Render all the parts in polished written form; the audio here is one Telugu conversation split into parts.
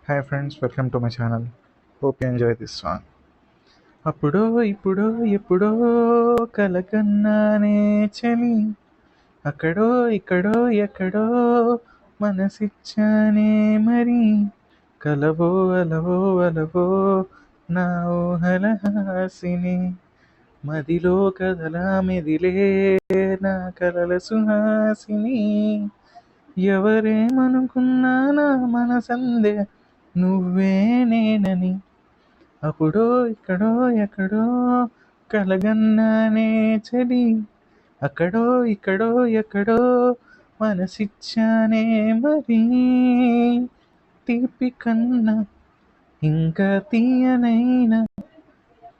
Hi friends, welcome to my channel. Hope you enjoy this song. అప్పుడో ఇప్పుడో ఎప్పుడో కలకన్నానే చలి, అక్కడో ఇక్కడో ఎక్కడో మనసిచ్చానే మరి, కలవో అలవో అలవో నా ఊహల హాసిని, మదిలో కదలా మెదిలే నా కలల సుహాసిని, ఎవరేమనుకున్నా నా మనసందే నువ్వే నేనని, అప్పుడో ఇక్కడో ఎక్కడో కలగన్నానే చలి, అక్కడో ఇక్కడో ఎక్కడో మనసిచ్చానే మరి, తీపి కన్నా ఇంకా తీయనైనా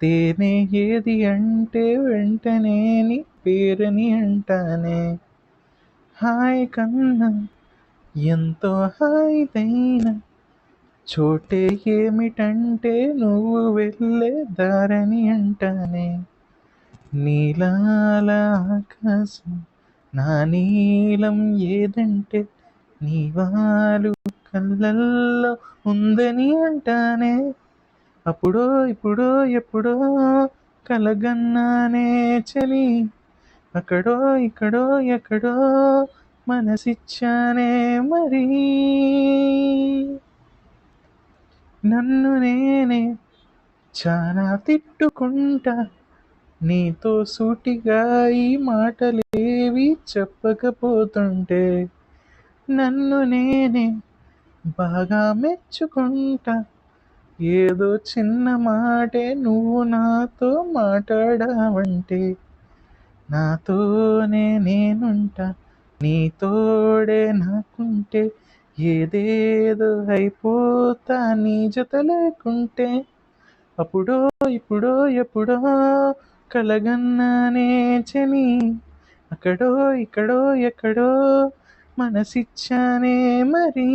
తేనె ఏది అంటే వెంటనే నీ పేరని అంటానే, హాయ్ కన్నా ఎంతో హాయిదైనా చోటే ఏమిటంటే నువ్వు వెళ్ళే దారని అంటానే, నీలాల ఆకాశం నా నీలం ఏదంటే నీ వాలు కళ్ళల్లో ఉందని అంటానే, అప్పుడో ఇప్పుడో ఎప్పుడో కలగన్నానే చలి, అక్కడో ఇక్కడో ఎక్కడో మనసిచ్చానే మరి, నన్ను నేనే చాలా తిట్టుకుంటా నీతో సూటిగా ఈ మాటలేవి చెప్పకపోతుంటే, నన్ను నేనే బాగా మెచ్చుకుంటా ఏదో చిన్న మాటే నువ్వు నాతో మాట్లాడావంటే, నాతోనే నేనుంటా నీ తోడే నాకుంటే, ఏదేదో అయిపోతా నీ జత లేకుంటే, అప్పుడో ఇప్పుడో ఎప్పుడో కలగన్నానే చలి, అక్కడో ఇక్కడో ఎక్కడో మనసిచ్చానే మరి.